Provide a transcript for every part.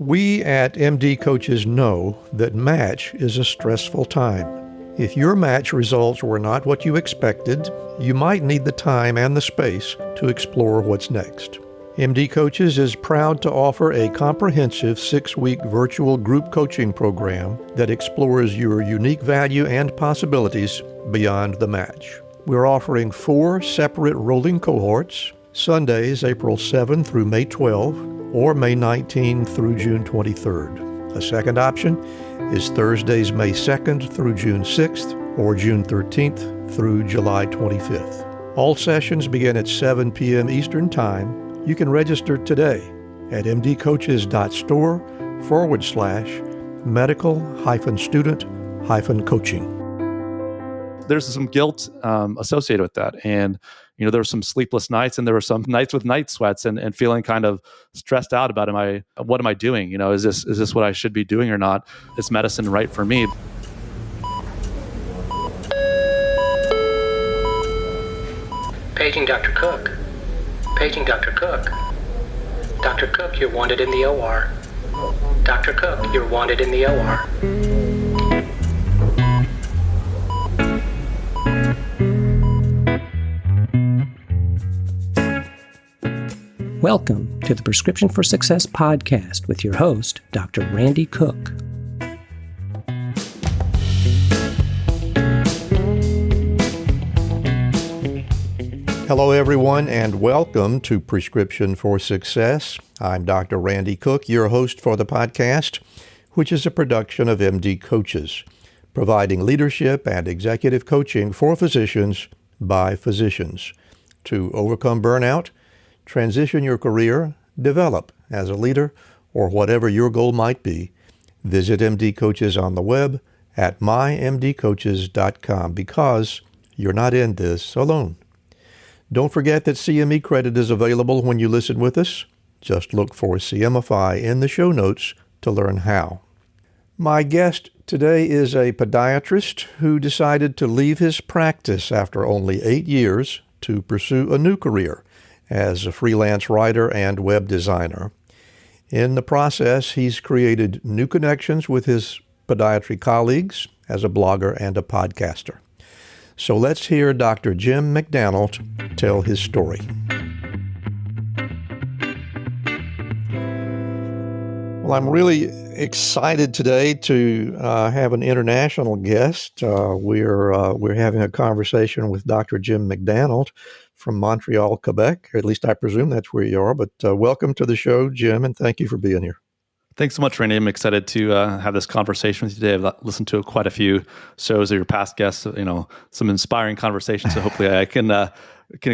We at MD Coaches know that match is a stressful time. If your match results were not what you expected, you might need the time and the space to explore what's next. MD Coaches is proud to offer a comprehensive 6-week virtual group coaching program that explores your unique value and possibilities beyond the match. We're offering 4 separate rolling cohorts, Sundays, April 7 through May 12, or May 19 through June 23rd. A second option is Thursdays, May 2nd through June 6th, or June 13th through July 25th. All sessions begin at 7 p.m. Eastern Time. You can register today at mdcoaches.store/medical-student-coaching. There's some guilt associated with that. And, there were some sleepless nights, and there were some nights with night sweats and feeling kind of stressed out about, what am I doing? Is this what I should be doing or not? Is medicine right for me? Paging Dr. Cook. Paging Dr. Cook. Dr. Cook, you're wanted in the OR. Dr. Cook, you're wanted in the OR. Welcome to the Prescription for Success podcast with your host, Dr. Randy Cook. Hello, everyone, and welcome to Prescription for Success. I'm Dr. Randy Cook, your host for the podcast, which is a production of MD Coaches, providing leadership and executive coaching for physicians by physicians to overcome burnout, transition your career, develop as a leader, or whatever your goal might be. Visit MD Coaches on the web at mymdcoaches.com because you're not in this alone. Don't forget that CME credit is available when you listen with us. Just look for CMify in the show notes to learn how. My guest today is a podiatrist who decided to leave his practice after only 8 years to pursue a new career as a freelance writer and web designer. In the process, he's created new connections with his podiatry colleagues as a blogger and a podcaster. So let's hear Dr. Jim McDannald tell his story. Well, I'm really excited today to have an international guest. We're having a conversation with Dr. Jim McDannald from Montreal, Quebec. Or at least I presume that's where you are. But welcome to the show, Jim, and thank you for being here. Thanks so much, Randy. I'm excited to have this conversation with you today. I've listened to quite a few shows of your past guests, some inspiring conversations. So hopefully I can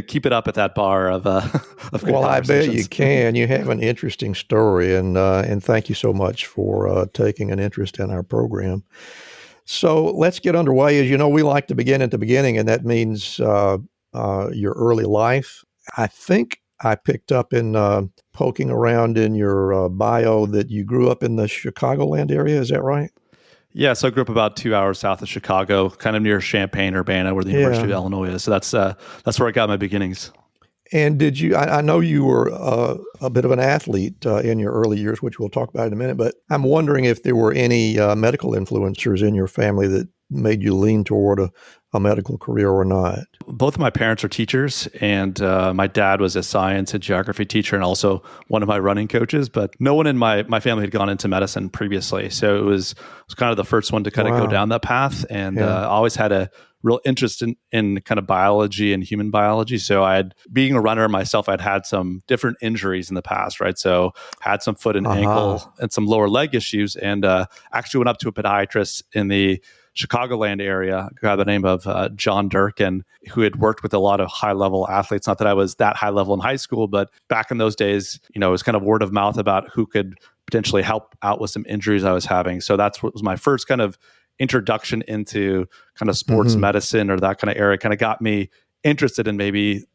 keep it up at that bar of good Well, I bet you can. You have an interesting story, and thank you so much for taking an interest in our program. So let's get underway. As you know, we like to begin at the beginning, and that means your early life. I think I picked up in poking around in your bio that you grew up in the Chicagoland area. Is that right? Yeah, so I grew up about 2 hours south of Chicago, kind of near Champaign-Urbana, where the University of Illinois is. So that's where I got my beginnings. And did you? I know you were a bit of an athlete in your early years, which we'll talk about in a minute. But I'm wondering if there were any medical influencers in your family that made you lean toward a medical career or not. Both of my parents are teachers, and my dad was a science and geography teacher and also one of my running coaches, but no one in my family had gone into medicine previously. So it was kind of the first one to kind of go down that path. And I always had a real interest in kind of biology and human biology. So being a runner myself, I'd had some different injuries in the past, right? So had some foot and ankle and some lower leg issues, and actually went up to a podiatrist in the Chicagoland area, a guy by the name of John Durkin, who had worked with a lot of high-level athletes. Not that I was that high level in high school, but back in those days, it was kind of word of mouth about who could potentially help out with some injuries I was having. So that's what was my first kind of introduction into kind of sports medicine or that kind of area. Kind of got me interested in maybe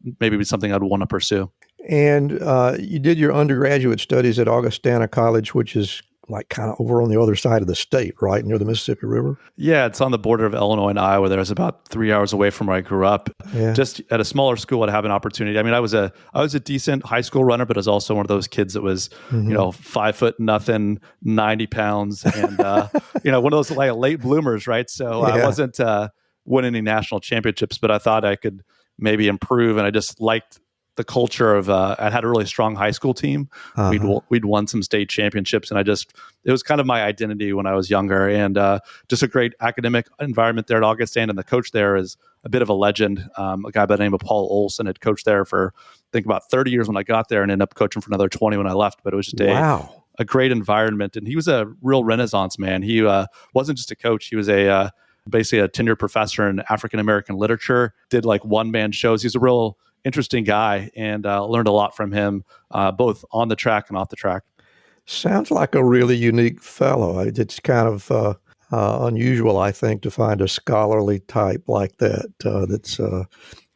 something I'd want to pursue. And you did your undergraduate studies at Augustana College, which is like kind of over on the other side of the state, right, near the Mississippi River? Yeah, it's on the border of Illinois and Iowa. There's about 3 hours away from where I grew up. Yeah. Just at a smaller school, I'd have an opportunity. I mean, I was a decent high school runner, but I was also one of those kids that was, 5'0", 90 pounds, and one of those like late bloomers, right? So I wasn't winning any national championships, but I thought I could maybe improve, and I just liked the culture of I had a really strong high school team. We'd won some state championships, and it was kind of my identity when I was younger, and just a great academic environment there at Augustana. And the coach there is a bit of a legend, a guy by the name of Paul Olson. Had coached there for I think about 30 years when I got there, and ended up coaching for another 20 when I left. But it was just a great environment, and he was a real Renaissance man. He wasn't just a coach; he was basically a tenured professor in African American literature. Did like one-man shows. He's a real interesting guy, and learned a lot from him, both on the track and off the track. Sounds like a really unique fellow. It's kind of unusual, I think, to find a scholarly type like that that's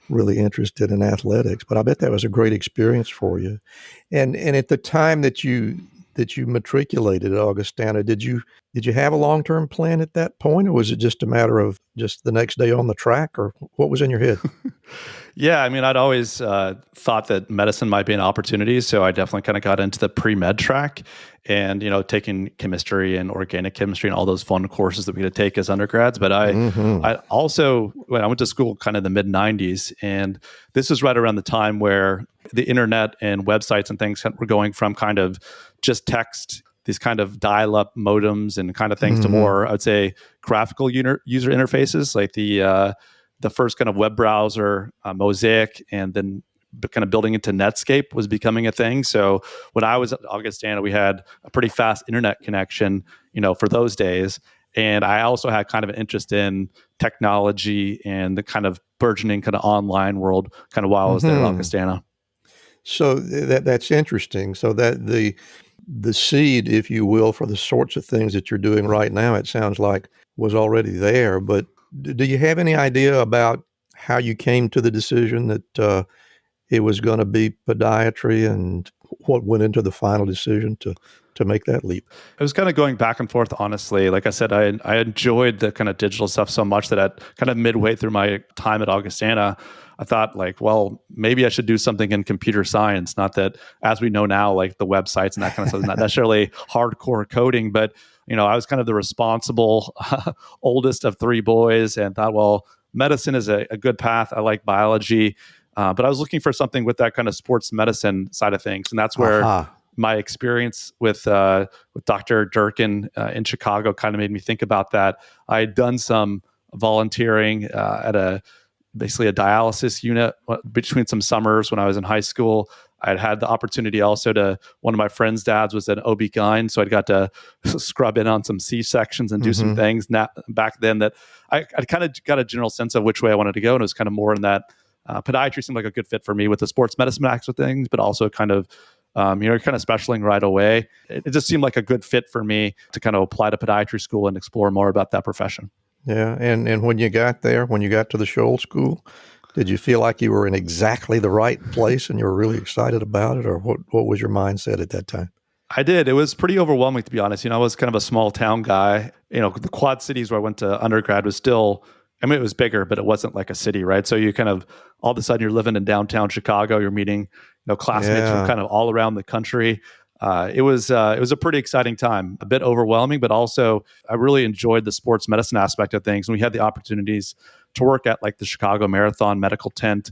really interested in athletics. But I bet that was a great experience for you. And at the time that you matriculated at Augustana, did you have a long-term plan at that point, or was it just a matter of just the next day on the track, or what was in your head? Yeah, I mean, I'd always thought that medicine might be an opportunity, so I definitely kind of got into the pre-med track, and taking chemistry and organic chemistry and all those fun courses that we had to take as undergrads. But I also, when I went to school kind of the mid-90s, and this was right around the time where the internet and websites and things were going from kind of just text, these kind of dial-up modems and kind of things, to more, I would say, graphical user interfaces, like the first kind of web browser, Mosaic, and then kind of building into Netscape was becoming a thing. So when I was at Augustana, we had a pretty fast internet connection, for those days. And I also had kind of an interest in technology and the kind of burgeoning kind of online world kind of while I was there at Augustana. So that's interesting. So that the seed, if you will, for the sorts of things that you're doing right now, it sounds like was already there. But do you have any idea about how you came to the decision that it was going to be podiatry, and what went into the final decision to make that leap? I was kind of going back and forth, honestly. Like I said, I enjoyed the kind of digital stuff so much that at kind of midway through my time at Augustana, I thought like, well, maybe I should do something in computer science. Not that, as we know now, like the websites and that kind of stuff is not necessarily hardcore coding, but I was kind of the responsible oldest of three boys, and thought, well, medicine is a good path. I like biology, but I was looking for something with that kind of sports medicine side of things, and that's where my experience with Dr. Durkin in Chicago kind of made me think about that. I had done some volunteering at basically a dialysis unit between some summers when I was in high school. I'd had the opportunity also one of my friend's dads was an OB-GYN, so I'd got to scrub in on some C-sections and do some things back then that I kind of got a general sense of which way I wanted to go, and it was kind of more in that podiatry seemed like a good fit for me with the sports medicine aspect of things, but also kind of kind of specialing right away. It just seemed like a good fit for me to kind of apply to podiatry school and explore more about that profession. Yeah, and when you got there, when you got to the Scholl School, did you feel like you were in exactly the right place and you were really excited about it, or what was your mindset at that time? I did. It was pretty overwhelming, to be honest. I was kind of a small town guy. The Quad Cities where I went to undergrad was still, it was bigger, but it wasn't like a city, right? So you kind of, all of a sudden you're living in downtown Chicago, you're meeting, classmates from kind of all around the country. It was a pretty exciting time, a bit overwhelming, but also I really enjoyed the sports medicine aspect of things. And we had the opportunities to work at like the Chicago Marathon medical tent,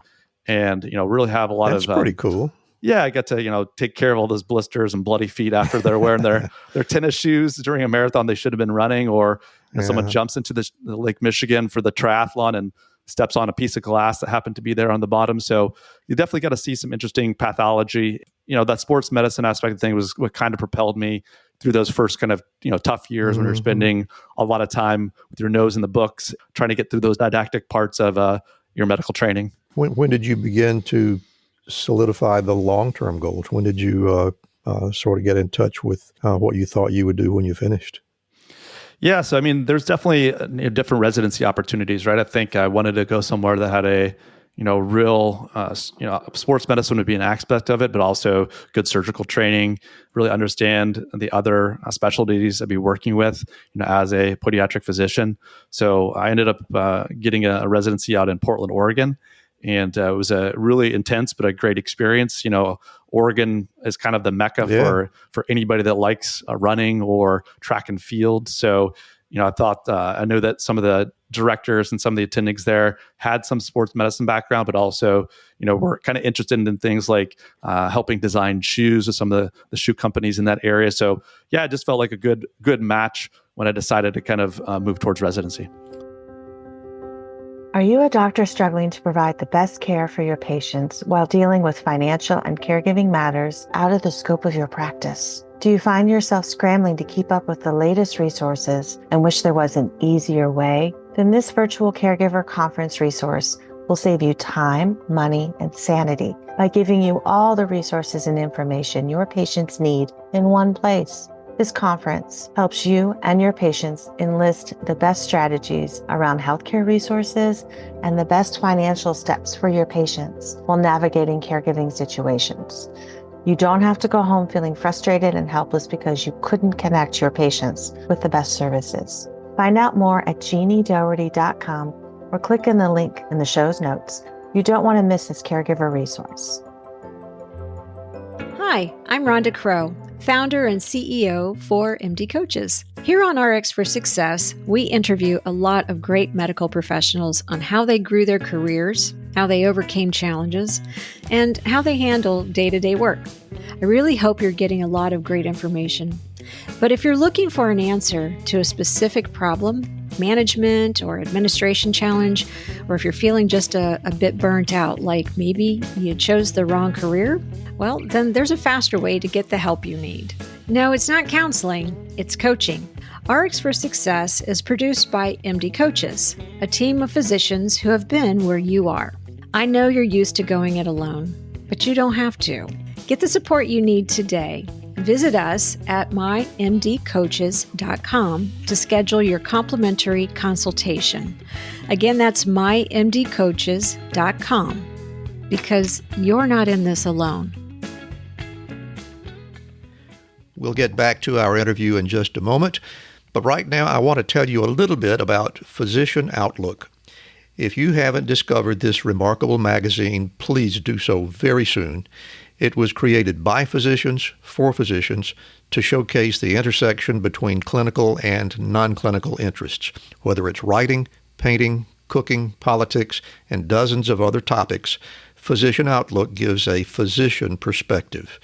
and really have a lot That's pretty cool. Yeah, I got to take care of all those blisters and bloody feet after they're wearing their tennis shoes during a marathon they should have been running, or someone jumps into the Lake Michigan for the triathlon and steps on a piece of glass that happened to be there on the bottom. So you definitely got to see some interesting pathology. That sports medicine aspect of the thing was what kind of propelled me through those first kind of, tough years when you're spending a lot of time with your nose in the books, trying to get through those didactic parts of your medical training. When did you begin to solidify the long-term goals? When did you sort of get in touch with what you thought you would do when you finished? Yeah, so there's definitely different residency opportunities, right? I think I wanted to go somewhere that had a real, sports medicine would be an aspect of it, but also good surgical training, really understand the other specialties I'd be working with, as a podiatric physician. So I ended up getting a residency out in Portland, Oregon. And it was a really intense, but a great experience. Oregon is kind of the mecca for anybody that likes running or track and field. So, I know that some of the directors and some of the attendings there had some sports medicine background, but also, were kind of interested in things like helping design shoes with some of the shoe companies in that area. So, it just felt like a good match when I decided to kind of move towards residency. Are you a doctor struggling to provide the best care for your patients while dealing with financial and caregiving matters out of the scope of your practice? Do you find yourself scrambling to keep up with the latest resources and wish there was an easier way? Then this virtual caregiver conference resource will save you time, money, and sanity by giving you all the resources and information your patients need in one place. This conference helps you and your patients enlist the best strategies around healthcare resources and the best financial steps for your patients while navigating caregiving situations. You don't have to go home feeling frustrated and helpless because you couldn't connect your patients with the best services. Find out more at jeanniedoherty.com or click in the link in the show's notes. You don't want to miss this caregiver resource. Hi, I'm Rhonda Crow, founder and CEO for MD Coaches. Here on RX for Success, we interview a lot of great medical professionals on how they grew their careers, how they overcame challenges, and how they handle day-to-day work. I really hope you're getting a lot of great information. But if you're looking for an answer to a specific problem, management or administration challenge, or if you're feeling just a bit burnt out, like maybe you chose the wrong career, well, then there's a faster way to get the help you need. No, it's not counseling, it's coaching. RX for Success is produced by MD Coaches, a team of physicians who have been where you are. I know you're used to going it alone, but you don't have to. Get the support you need today. Visit us at mymdcoaches.com to schedule your complimentary consultation. Again, that's mymdcoaches.com, because you're not in this alone. We'll get back to our interview in just a moment, but right now I want to tell you a little bit about Physician Outlook. If you haven't discovered this remarkable magazine, please do so very soon. It was created by physicians, for physicians, to showcase the intersection between clinical and non-clinical interests, whether it's writing, painting, cooking, politics, and dozens of other topics. Physician Outlook gives a physician perspective.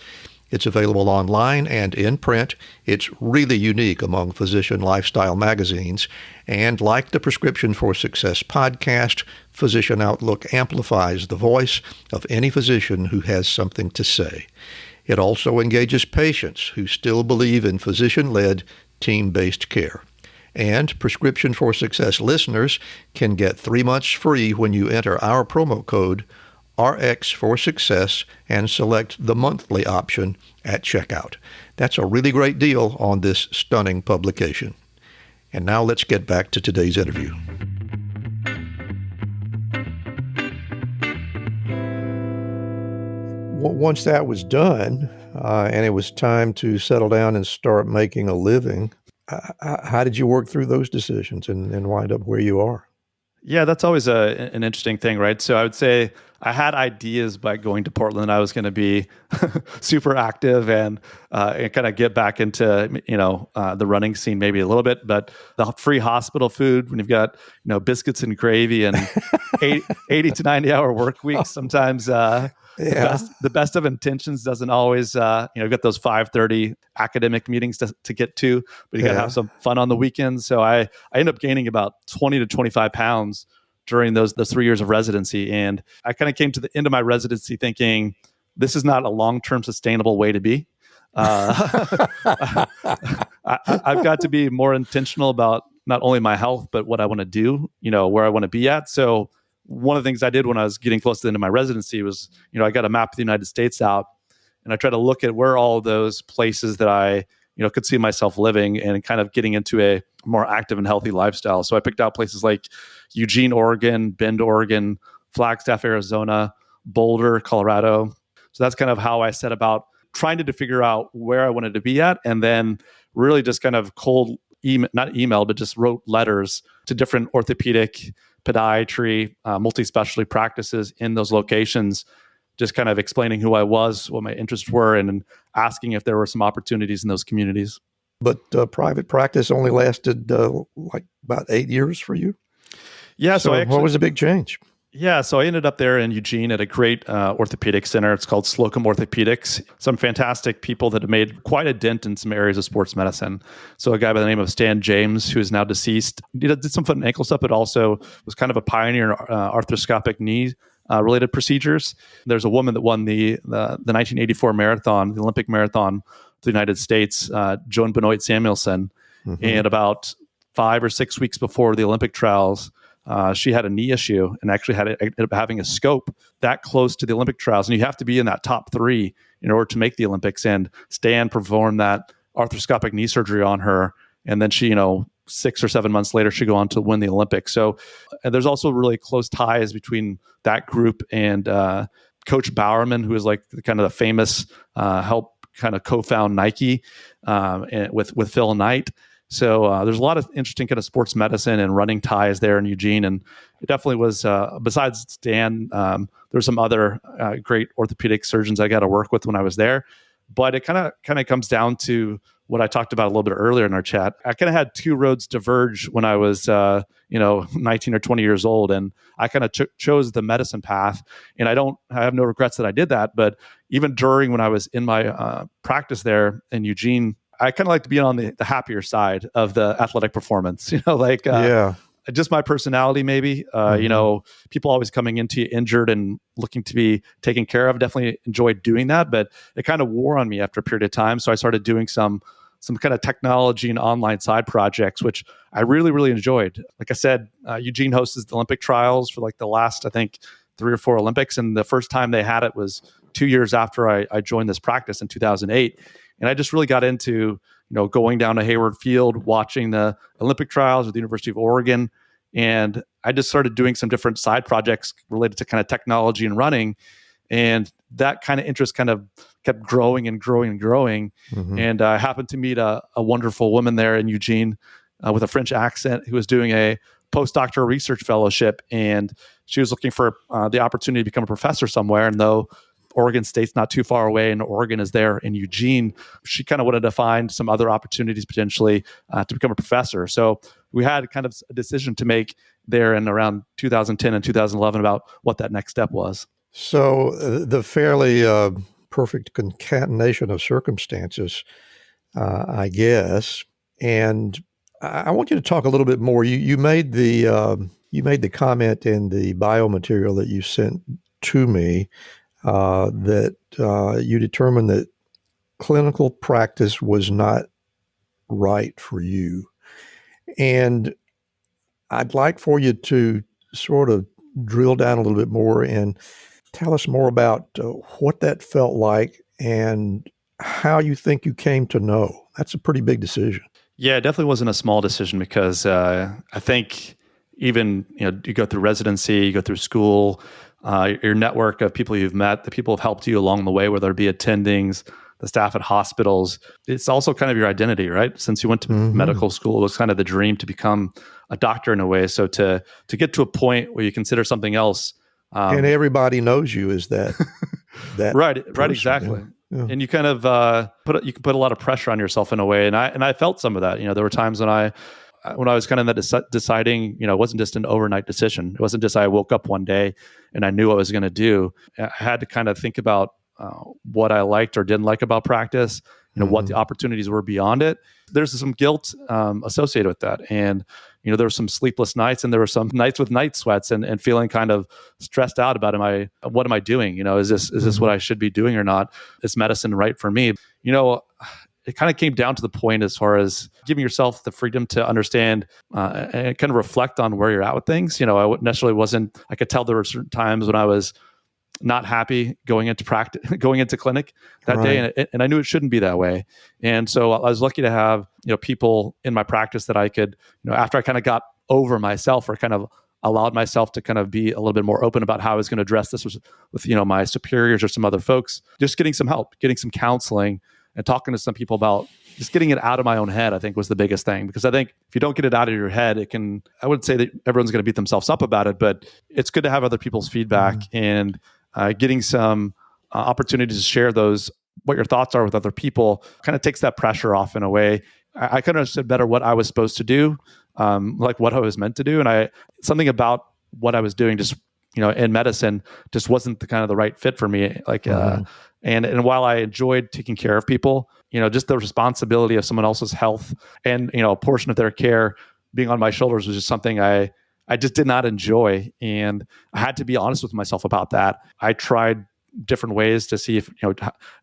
It's available online and in print. It's really unique among physician lifestyle magazines. And like the Prescription for Success podcast, Physician Outlook amplifies the voice of any physician who has something to say. It also engages patients who still believe in physician-led, team-based care. And Prescription for Success listeners can get 3 months free when you enter our promo code RX for Success and select the monthly option at checkout. That's a really great deal on this stunning publication. And now let's get back to today's interview. Once that was done, and it was time to settle down and start making a living, how did you work through those decisions and wind up where you are? Yeah, that's always an interesting thing, right? So I would say I had ideas by going to Portland. I was going to be super active and kind of get back into the running scene maybe a little bit. But the free hospital food, when you've got biscuits and gravy and 80 to 90 hour work weeks, sometimes the best of intentions doesn't always you've got those 5:30 academic meetings to get to, but you got to have some fun on the weekends. So I ended up gaining about 20 to 25 pounds during those 3 years of residency. And I kind of came to the end of my residency thinking, this is not a long-term sustainable way to be. I've got to be more intentional about not only my health, but what I want to do, where I want to be at. So one of the things I did when I was getting close to the end of my residency was, I got a map of the United States out and I tried to look at where all those places that I, could see myself living and kind of getting into a more active and healthy lifestyle. So I picked out places like Eugene, Oregon, Bend, Oregon, Flagstaff, Arizona, Boulder, Colorado. So that's kind of how I set about trying to figure out where I wanted to be at, and then really just kind of not email, but just wrote letters to different orthopedic, podiatry, multi-specialty practices in those locations, just kind of explaining who I was, what my interests were, and asking if there were some opportunities in those communities. But private practice only lasted like about 8 years for you? Yeah. So what was the big change? Yeah, so I ended up there in Eugene at a great orthopedic center. It's called Slocum Orthopedics. Some fantastic people that have made quite a dent in some areas of sports medicine. So a guy by the name of Stan James, who is now deceased, did some foot and ankle stuff, but also was kind of a pioneer in arthroscopic knee related procedures. There's a woman that won the 1984 marathon, the Olympic marathon of the United States, Joan Benoit Samuelson. Mm-hmm. And about 5 or 6 weeks before the Olympic trials, she had a knee issue and actually ended up having a scope that close to the Olympic trials. And you have to be in that top 3 in order to make the Olympics. And Stan performed that arthroscopic knee surgery on her. And then she, 6 or 7 months later, she go on to win the Olympics. So there's also really close ties between that group and Coach Bowerman, who is like kind of the famous help kind of co-found Nike with Phil Knight. So there's a lot of interesting kind of sports medicine and running ties there in Eugene. And it definitely was, besides Stan, there's some other great orthopedic surgeons I got to work with when I was there. But it kind of comes down to what I talked about a little bit earlier in our chat. I kind of had 2 roads diverge when I was, 19 or 20 years old. And I kind of chose the medicine path. And I have no regrets that I did that. But even during when I was in my practice there in Eugene, I kind of like to be on the happier side of the athletic performance, just my personality, maybe, people always coming into you injured and looking to be taken care of. Definitely enjoyed doing that, but it kind of wore on me after a period of time. So I started doing some kind of technology and online side projects, which I really, really enjoyed. Like I said, Eugene hosts the Olympic trials for like the last, I think, 3 or 4 Olympics. And the first time they had it was 2 years after I joined this practice in 2008. And I just really got into, going down to Hayward Field, watching the Olympic trials at the University of Oregon. And I just started doing some different side projects related to kind of technology and running. And that kind of interest kind of kept growing and growing and growing. Mm-hmm. And I happened to meet a wonderful woman there in Eugene with a French accent who was doing a postdoctoral research fellowship. And she was looking for the opportunity to become a professor somewhere. And though Oregon State's not too far away and Oregon is there in Eugene, she kind of wanted to find some other opportunities potentially to become a professor. So we had kind of a decision to make there in around 2010 and 2011 about what that next step was. So the fairly perfect concatenation of circumstances, I guess. And I want you to talk a little bit more. You made the comment in the biomaterial that you sent to me that you determined that clinical practice was not right for you. And I'd like for you to sort of drill down a little bit more and tell us more about what that felt like and how you think you came to know. That's a pretty big decision. Yeah, it definitely wasn't a small decision because I think even, you go through residency, you go through school, your network of people you've met, the people who have helped you along the way, whether it be attendings, the staff at hospitals. It's also kind of your identity, right? Since you went to medical school, it was kind of the dream to become a doctor in a way. So to get to a point where you consider something else. And everybody knows you as that. Right, person, exactly. Yeah. And you kind of you can put a lot of pressure on yourself in a way. And I felt some of that. There were times when I was kind of in that deciding, it wasn't just an overnight decision. It wasn't just I woke up one day and I knew what I was going to do. I had to kind of think about what I liked or didn't like about practice, what the opportunities were beyond it. There's some guilt associated with that. And, there were some sleepless nights and there were some nights with night sweats and feeling kind of stressed out about what am I doing? Is this what I should be doing or not? Is medicine right for me? It kind of came down to the point as far as giving yourself the freedom to understand and kind of reflect on where you're at with things. I necessarily wasn't, I could tell there were certain times when I was not happy going into clinic that day. And I knew it shouldn't be that way. And so I was lucky to have, people in my practice that I could, after I kind of got over myself or kind of allowed myself to kind of be a little bit more open about how I was going to address this with my superiors or some other folks, just getting some help, getting some counseling, and talking to some people about just getting it out of my own head, I think was the biggest thing. Because I think if you don't get it out of your head, I would say that everyone's going to beat themselves up about it, but it's good to have other people's feedback and getting some opportunities to share what your thoughts are with other people kind of takes that pressure off in a way. I kind of understood better what I was supposed to do, like what I was meant to do. And something about what I was doing just, in medicine just wasn't the right fit for me. And while I enjoyed taking care of people, just the responsibility of someone else's health and, a portion of their care being on my shoulders was just something I just did not enjoy. And I had to be honest with myself about that. I tried different ways to see if,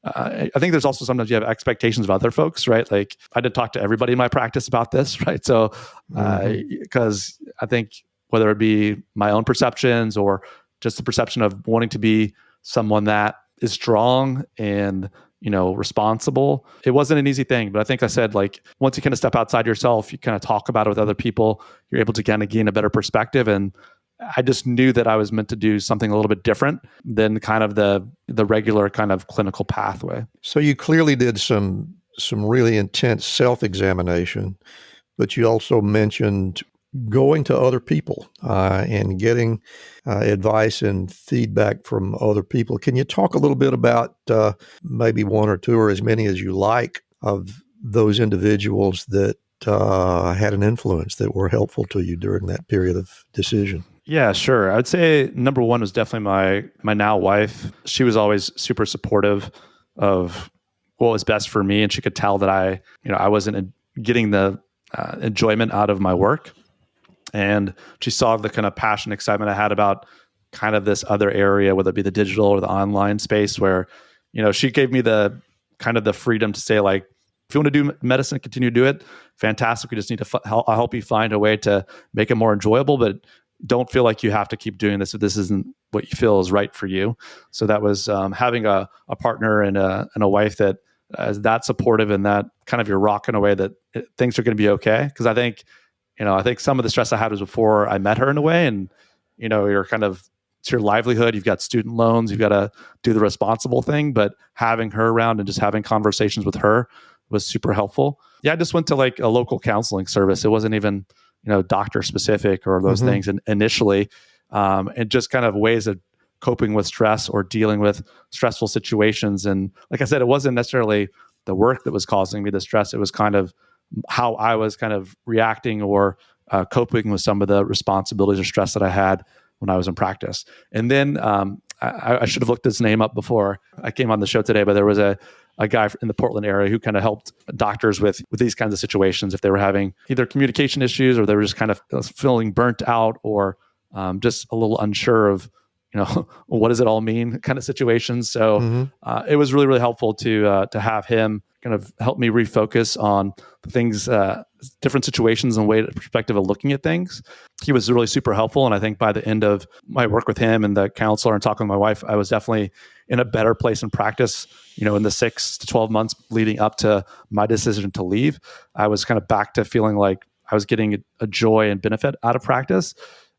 I think there's also sometimes you have expectations of other folks, right? Like I did talk to everybody in my practice about this, right? So, because I think whether it be my own perceptions or just the perception of wanting to be someone that is strong and, responsible, it wasn't an easy thing. But I think I said, like, once you kind of step outside yourself, you kind of talk about it with other people, you're able to kind of gain a better perspective. And I just knew that I was meant to do something a little bit different than kind of the regular kind of clinical pathway. So you clearly did some really intense self-examination, but you also mentioned going to other people and getting advice and feedback from other people. Can you talk a little bit about maybe one or two or as many as you like of those individuals that had an influence that were helpful to you during that period of decision? Yeah, sure. I'd say number one was definitely my now wife. She was always super supportive of what was best for me, and she could tell that I wasn't getting the enjoyment out of my work. And she saw the kind of passion, excitement I had about kind of this other area, whether it be the digital or the online space, where, she gave me the kind of the freedom to say, like, if you want to do medicine, continue to do it. Fantastic. We just need to I'll help you find a way to make it more enjoyable, but don't feel like you have to keep doing this if this isn't what you feel is right for you. So that was having a partner and a wife that is that supportive and that kind of your rock in a way that things are going to be okay. Because I think some of the stress I had was before I met her in a way, and you're kind of, it's your livelihood. You've got student loans. You've got to do the responsible thing. But having her around and just having conversations with her was super helpful. Yeah, I just went to like a local counseling service. It wasn't even doctor specific or those things initially, and just kind of ways of coping with stress or dealing with stressful situations. And like I said, it wasn't necessarily the work that was causing me the stress. It was kind of how I was kind of reacting or coping with some of the responsibilities or stress that I had when I was in practice. And then I should have looked his name up before I came on the show today, but there was a guy in the Portland area who kind of helped doctors with these kinds of situations if they were having either communication issues or they were just kind of feeling burnt out or just a little unsure of, what does it all mean kind of situations. So it was really, really helpful to have him kind of help me refocus on things, different situations and perspective of looking at things. He was really super helpful. And I think by the end of my work with him and the counselor and talking with my wife, I was definitely in a better place in practice. In the 6 to 12 months leading up to my decision to leave, I was kind of back to feeling like I was getting a joy and benefit out of practice.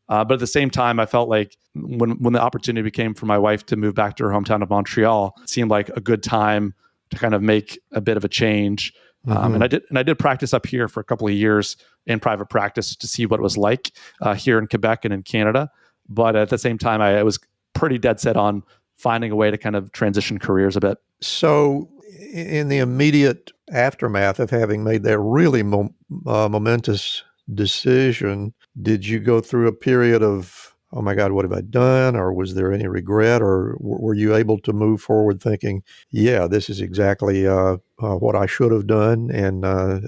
But at the same time, I felt like when the opportunity came for my wife to move back to her hometown of Montreal, it seemed like a good time to kind of make a bit of a change. And I did practice up here for a couple of years in private practice to see what it was like here in Quebec and in Canada. But at the same time, I was pretty dead set on finding a way to kind of transition careers a bit. So in the immediate aftermath of having made that really momentous decision, did you go through a period of, oh my God, what have I done? Or was there any regret? Or were you able to move forward thinking, yeah, this is exactly what I should have done, and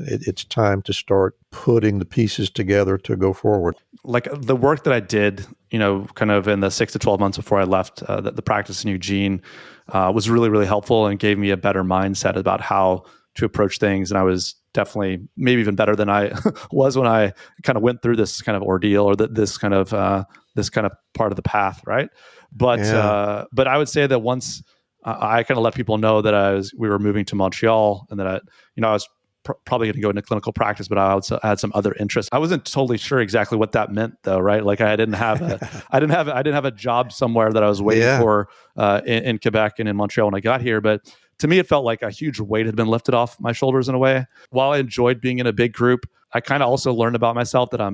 it's time to start putting the pieces together to go forward? Like the work that I did, kind of in the 6 to 12 months before I left the practice in Eugene was really, really helpful and gave me a better mindset about how to approach things. And I was definitely maybe even better than I was when I kind of went through this kind of ordeal or this kind of part of the path, right? But I would say that once I kind of let people know that we were moving to Montreal and that I was probably going to go into clinical practice, but I also had some other interests. I wasn't totally sure exactly what that meant, though, right? Like I didn't have a job somewhere that I was waiting for in Quebec and in Montreal when I got here. But to me, it felt like a huge weight had been lifted off my shoulders in a way. While I enjoyed being in a big group, I kind of also learned about myself that I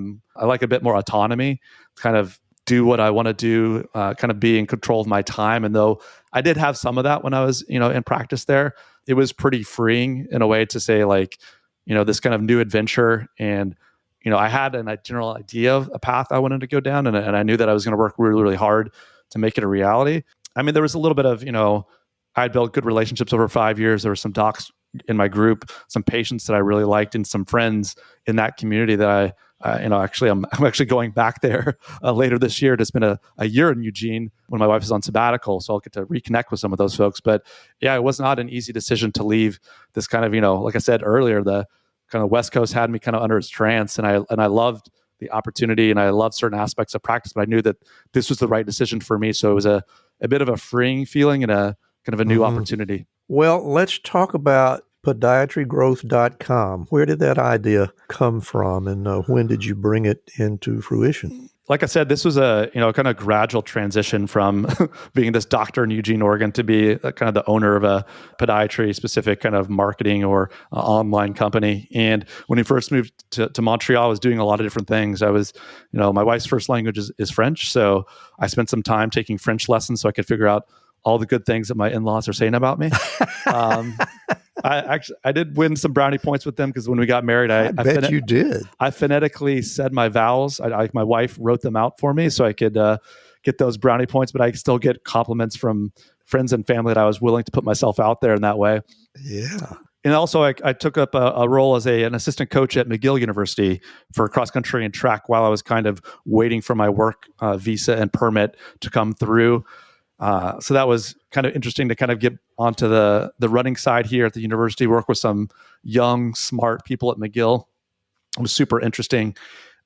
like a bit more autonomy, kind of do what I want to do, kind of be in control of my time. And though I did have some of that when I was, in practice there, it was pretty freeing in a way to say like, this kind of new adventure. And, I had a general idea of a path I wanted to go down. And I knew that I was going to work really, really hard to make it a reality. I mean, there was a little bit of, I'd built good relationships over 5 years. There were some docs in my group, some patients that I really liked, and some friends in that community that I'm actually going back there later this year to spend a year in Eugene when my wife is on sabbatical. So I'll get to reconnect with some of those folks. But yeah, it was not an easy decision to leave this kind of, like I said earlier, the kind of West Coast had me kind of under its trance, and I loved the opportunity and I loved certain aspects of practice, but I knew that this was the right decision for me. So it was a bit of a freeing feeling and a kind of a new opportunity. Well, let's talk about podiatrygrowth.com. Where did that idea come from, and when did you bring it into fruition? Like I said, this was a kind of gradual transition from being this doctor in Eugene, Oregon, to be kind of the owner of a podiatry specific kind of marketing or online company. And when we first moved to Montreal, I was doing a lot of different things. I was, my wife's first language is French, so I spent some time taking French lessons so I could figure out all the good things that my in-laws are saying about me. I did win some brownie points with them because when we got married, I bet you did. I phonetically said my vowels. My wife wrote them out for me so I could get those brownie points, but I still get compliments from friends and family that I was willing to put myself out there in that way. Yeah. And also I took up a role as an assistant coach at McGill University for cross country and track while I was kind of waiting for my work visa and permit to come through. So that was kind of interesting to kind of get onto the running side here at the university, work with some young, smart people at McGill. It was super interesting.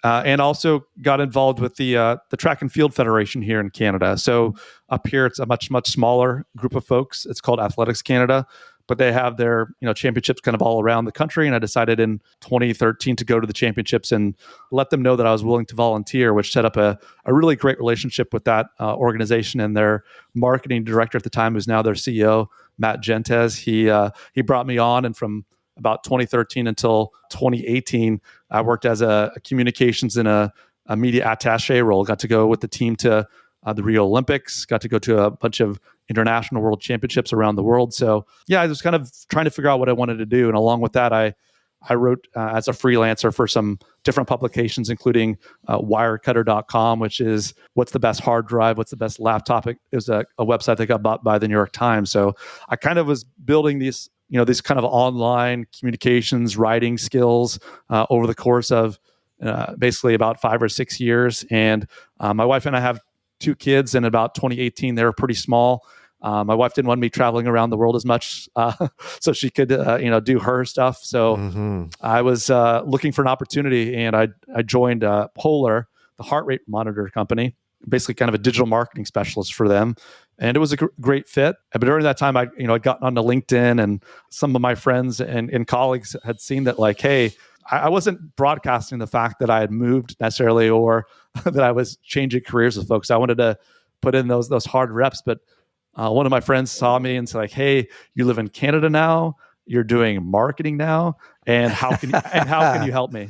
And also got involved with the Track and Field Federation here in Canada. So up here, it's a much, much smaller group of folks. It's called Athletics Canada, but they have their championships kind of all around the country. And I decided in 2013 to go to the championships and let them know that I was willing to volunteer, which set up a really great relationship with that organization. And their marketing director at the time, who's now their CEO, Matt Gentes, he brought me on, and from about 2013 until 2018, I worked as a communications and a media attaché role. Got to go with the team to the Rio Olympics, got to go to a bunch of international world championships around the world. So yeah, I was kind of trying to figure out what I wanted to do. And along with that, I wrote as a freelancer for some different publications, including wirecutter.com, which is what's the best hard drive, what's the best laptop. It was a website that got bought by the New York Times. So I kind of was building these kind of online communications, writing skills over the course of basically about 5 or 6 years. And my wife and I have 2 kids, and about 2018, they were pretty small. My wife didn't want me traveling around the world as much, so she could, do her stuff. So I was looking for an opportunity, and I joined Polar, the heart rate monitor company, basically kind of a digital marketing specialist for them. And it was a great fit. But during that time, I'd gotten onto LinkedIn, and some of my friends and colleagues had seen that, like, hey, I wasn't broadcasting the fact that I had moved necessarily, or that I was changing careers with folks. I wanted to put in those hard reps. But one of my friends saw me and said, like, hey, you live in Canada now, you're doing marketing now, and how can you help me?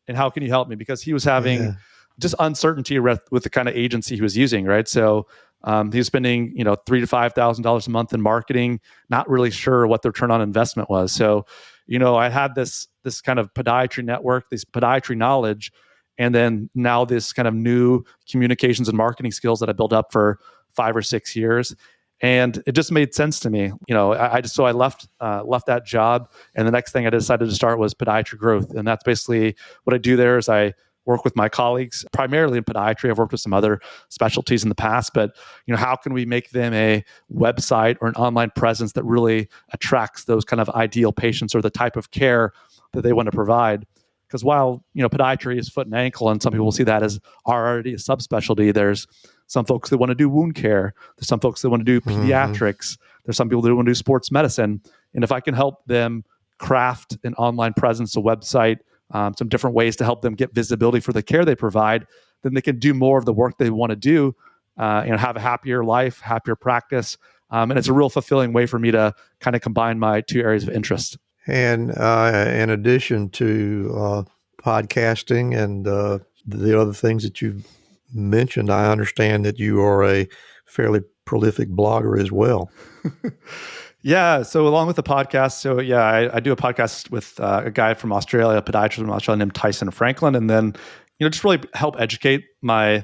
And how can you help me? Because he was having just uncertainty with the kind of agency he was using, right? So he was spending, $3,000 to $5,000 a month in marketing, not really sure what the return on investment was. So, I had this kind of podiatry network, this podiatry knowledge, and then now this kind of new communications and marketing skills that I built up for 5 or 6 years. And it just made sense to me. I left that job, and the next thing I decided to start was Podiatry Growth. And that's basically what I do there is I work with my colleagues, primarily in podiatry. I've worked with some other specialties in the past, but how can we make them a website or an online presence that really attracts those kind of ideal patients or the type of care that they want to provide? Because while podiatry is foot and ankle, and some people will see that as already a subspecialty, there's some folks that want to do wound care. There's some folks that want to do pediatrics. There's some people that want to do sports medicine. And if I can help them craft an online presence, a website, some different ways to help them get visibility for the care they provide, then they can do more of the work they want to do, have a happier life, happier practice. And it's a real fulfilling way for me to kind of combine my two areas of interest. And in addition to podcasting and the other things that you've mentioned, I understand that you are a fairly prolific blogger as well. Yeah. So along with the podcast, I do a podcast with a guy from Australia, a podiatrist from Australia named Tyson Franklin, and then just really help educate my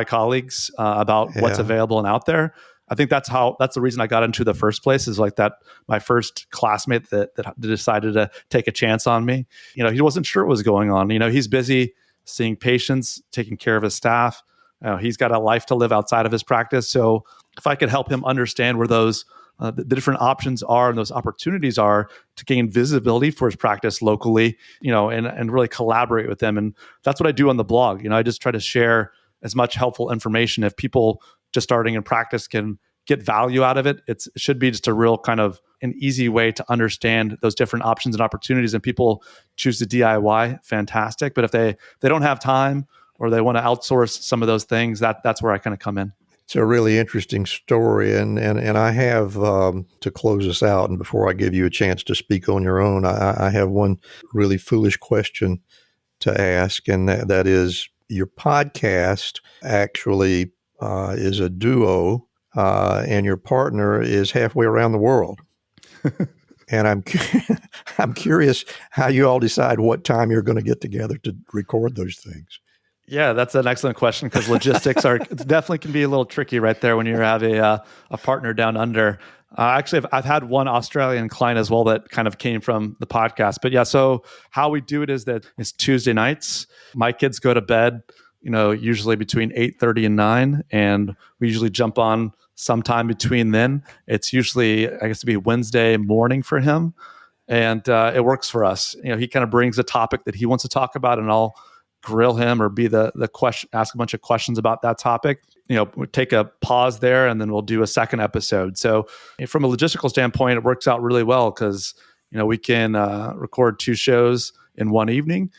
colleagues about what's available and out there. I think that's the reason I got into the first place, is like that my first classmate that decided to take a chance on me. He wasn't sure what was going on. He's busy seeing patients, taking care of his staff. He's got a life to live outside of his practice. So if I could help him understand where those the different options are and those opportunities are to gain visibility for his practice locally, and really collaborate with them. And that's what I do on the blog. I just try to share as much helpful information. If people just starting in practice can get value out of it, it should be just a real kind of an easy way to understand those different options and opportunities. And people choose to DIY, fantastic. But if they don't have time or they want to outsource some of those things, that's where I kind of come in. It's a really interesting story, and I have, to close us out, and before I give you a chance to speak on your own, I have one really foolish question to ask, and that is, your podcast actually is a duo, and your partner is halfway around the world. And I'm curious how you all decide what time you're going to get together to record those things. Yeah, that's an excellent question, because logistics definitely can be a little tricky right there when you have a partner down under. Actually, I've had one Australian client as well that kind of came from the podcast. But yeah, so how we do it is that it's Tuesday nights. My kids go to bed, usually between 8:30 and 9, and we usually jump on sometime between then. It's usually, I guess, to be Wednesday morning for him, and it works for us. He kind of brings a topic that he wants to talk about, and I'll grill him or be the question, ask a bunch of questions about that topic. We'll take a pause there, and then we'll do a second episode. So from a logistical standpoint, it works out really well, because we can record 2 shows in one evening.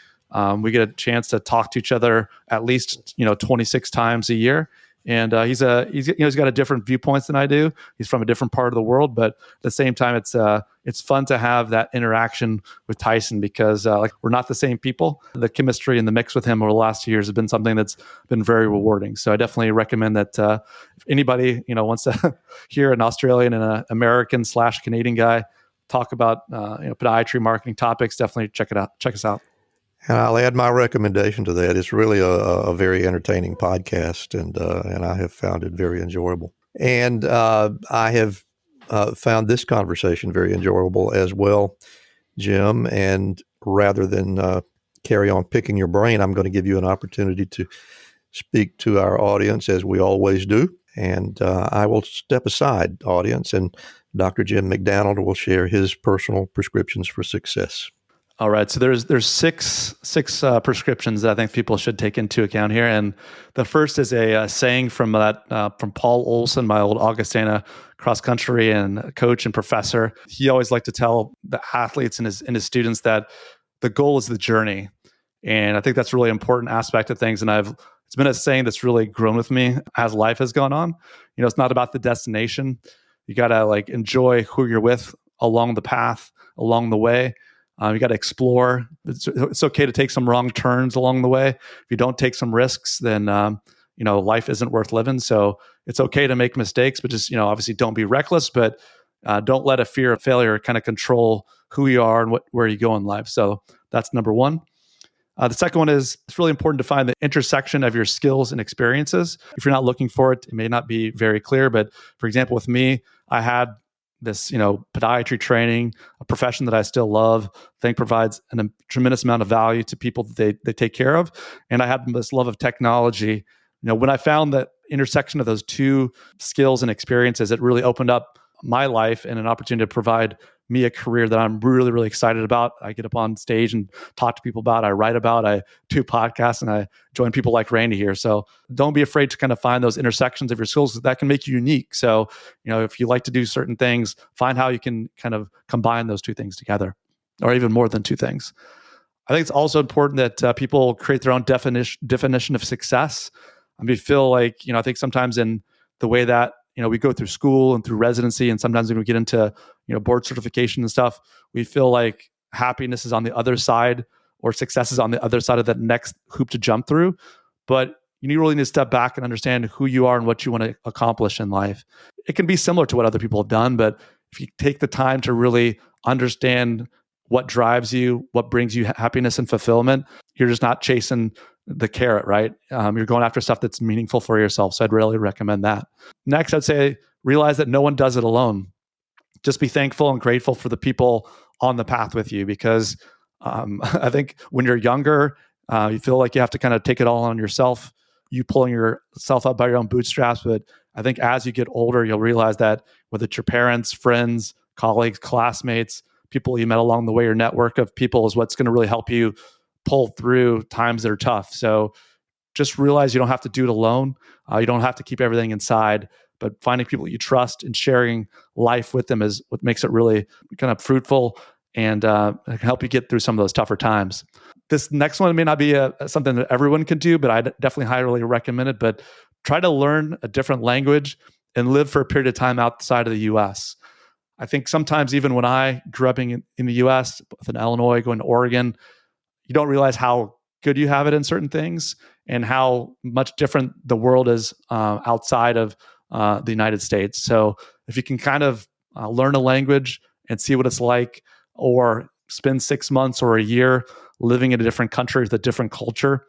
We get a chance to talk to each other at least 26 times a year. And he's got a different viewpoints than I do. He's from a different part of the world, but at the same time, it's fun to have that interaction with Tyson, because we're not the same people. The chemistry and the mix with him over the last 2 years has been something that's been very rewarding. So I definitely recommend that if anybody wants to hear an Australian and an American/Canadian guy talk about podiatry marketing topics, definitely check us out. And I'll add my recommendation to that. It's really a very entertaining podcast, and I have found it very enjoyable. And I have found this conversation very enjoyable as well, Jim. And rather than carry on picking your brain, I'm going to give you an opportunity to speak to our audience, as we always do. And I will step aside, audience, and Dr. Jim McDannald will share his personal prescriptions for success. All right. So there's six prescriptions that I think people should take into account here. And the first is a saying from Paul Olson, my old Augustana cross country and coach and professor. He always liked to tell the athletes and his students that the goal is the journey. And I think that's a really important aspect of things. And it's been a saying that's really grown with me as life has gone on. It's not about the destination. You got to enjoy who you're with along the path, along the way. You got to explore. It's okay to take some wrong turns along the way. If you don't take some risks, then life isn't worth living. So it's okay to make mistakes, but just obviously don't be reckless. But don't let a fear of failure kind of control who you are and where you go in life. So that's number one. The second one is, it's really important to find the intersection of your skills and experiences. If you're not looking for it, it may not be very clear. But for example, with me, I had this, podiatry training, a profession that I still love, I think provides a tremendous amount of value to people that they take care of. And I had this love of technology. When I found that intersection of those two skills and experiences, it really opened up my life and an opportunity to provide me a career that I'm really, really excited about. I get up on stage and talk to people about, I write about, I do podcasts, and I join people like Randy here. So don't be afraid to kind of find those intersections of your skills that can make you unique. So, if you like to do certain things, find how you can kind of combine those two things together. or even more than two things. I think it's also important that people create their own definition of success. I mean, feel like, I think sometimes in the way that, we go through school and through residency, and sometimes when we get into, board certification and stuff, we feel like happiness is on the other side or success is on the other side of that next hoop to jump through. But you really need to step back and understand who you are and what you want to accomplish in life. It can be similar to what other people have done, but if you take the time to really understand what drives you, what brings you happiness and fulfillment, you're just not chasing the carrot, right? You're going after stuff that's meaningful for yourself. So I'd really recommend that. Next, I'd say realize that no one does it alone. Just be thankful and grateful for the people on the path with you, because I think when you're younger, you feel like you have to kind of take it all on yourself, you pulling yourself up by your own bootstraps. But I think as you get older, you'll realize that whether it's your parents, friends, colleagues, classmates, people you met along the way, your network of people is what's going to really help you pull through times that are tough. So just realize you don't have to do it alone. You don't have to keep everything inside, but finding people you trust and sharing life with them is what makes it really kind of fruitful and can help you get through some of those tougher times. This next one may not be something that everyone can do, but I definitely highly recommend it. But try to learn a different language and live for a period of time outside of the U.S. I think sometimes even when I grew up in the U.S., in Illinois, going to Oregon, you don't realize how good you have it in certain things and how much different the world is outside of the United States. So if you can kind of learn a language and see what it's like, or spend 6 months or a year living in a different country with a different culture,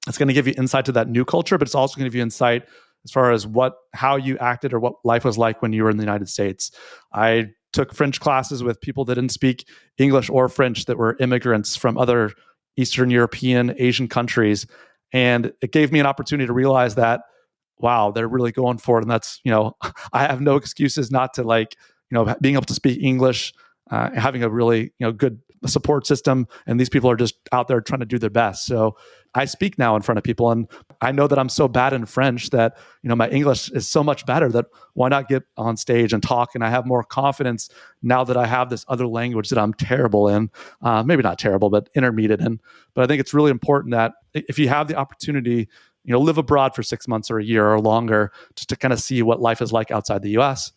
it's going to give you insight to that new culture, but it's also going to give you insight as far as how you acted or what life was like when you were in the United States. I took French classes with people that didn't speak English or French, that were immigrants from other Eastern European, Asian countries. And it gave me an opportunity to realize that, wow, they're really going for it. And that's, I have no excuses not to being able to speak English, having a really, good support system. And these people are just out there trying to do their best. So I speak now in front of people, and I know that I'm so bad in French that, my English is so much better that why not get on stage and talk? And I have more confidence now that I have this other language that I'm terrible in, maybe not terrible, but intermediate in. But I think it's really important that if you have the opportunity, live abroad for 6 months or a year or longer, just to kind of see what life is like outside the US.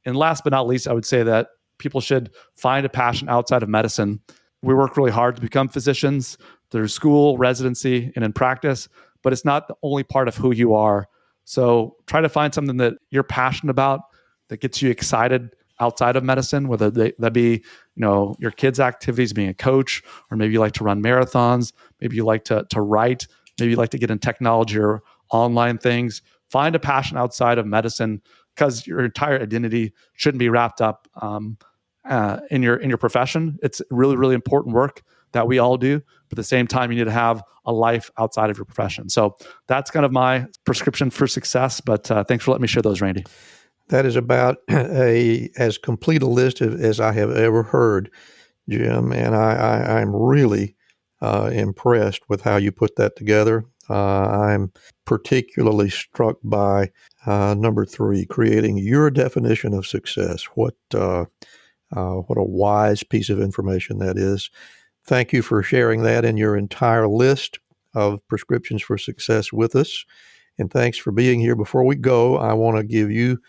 And last but not least, I would say that people should find a passion outside of medicine. We work really hard to become physicians through school, residency, and in practice, but it's not the only part of who you are. So try to find something that you're passionate about, that gets you excited outside of medicine, whether that be, your kids' activities, being a coach, or maybe you like to run marathons, maybe you like to write, maybe you like to get in technology or online things. Find a passion outside of medicine, because your entire identity shouldn't be wrapped up in your profession. It's really, really important work that we all do. But at the same time, you need to have a life outside of your profession. So that's kind of my prescription for success. But thanks for letting me share those, Randy. That is about as complete a list as I have ever heard, Jim. And I'm really impressed with how you put that together. I'm particularly struck by number 3, creating your definition of success. What a wise piece of information that is. Thank you for sharing that in your entire list of prescriptions for success with us. And thanks for being here. Before we go, I want to give you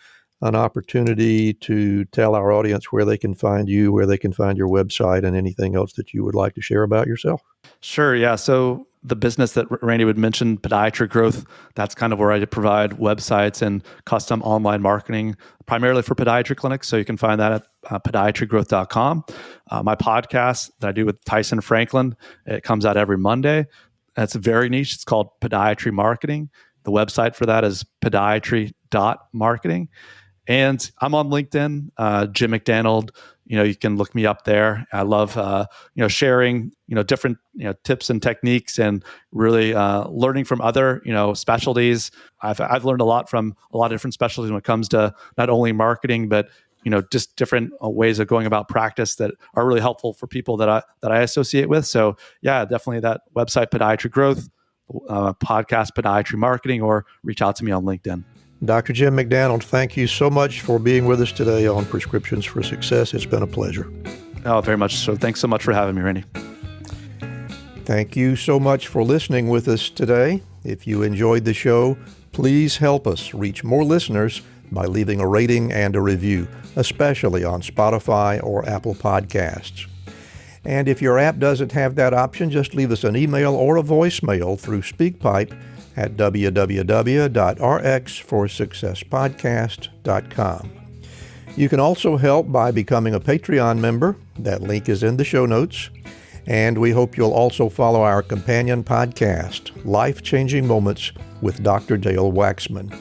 an opportunity to tell our audience where they can find you, where they can find your website, and anything else that you would like to share about yourself. Sure. Yeah. So the business that Randy would mention, Podiatry Growth, that's kind of where I provide websites and custom online marketing, primarily for podiatry clinics. So you can find that at podiatrygrowth.com. My podcast that I do with Tyson Franklin, it comes out every Monday. It's very niche. It's called Podiatry Marketing. The website for that is podiatry.marketing. And I'm on LinkedIn, Jim McDannald. You can look me up there. I love, sharing, different, tips and techniques, and really learning from other, specialties. I've learned a lot from a lot of different specialties when it comes to not only marketing, but just different ways of going about practice that are really helpful for people that I associate with. So yeah, definitely that website, Podiatry Growth, podcast, Podiatry Marketing, or reach out to me on LinkedIn. Dr. Jim McDannald, thank you so much for being with us today on Prescriptions for Success. It's been a pleasure. Oh, very much so. Thanks so much for having me, Randy. Thank you so much for listening with us today. If you enjoyed the show, please help us reach more listeners by leaving a rating and a review, especially on Spotify or Apple Podcasts. And if your app doesn't have that option, just leave us an email or a voicemail through SpeakPipe at www.rxforsuccesspodcast.com. You can also help by becoming a Patreon member. That link is in the show notes. And we hope you'll also follow our companion podcast, Life-Changing Moments with Dr. Dale Waxman.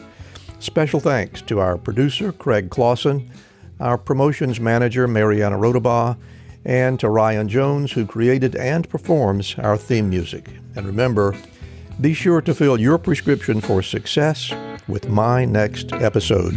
Special thanks to our producer, Craig Clausen, our promotions manager, Mariana Rodabaugh, and to Ryan Jones, who created and performs our theme music. And remember, be sure to fill your prescription for success with my next episode.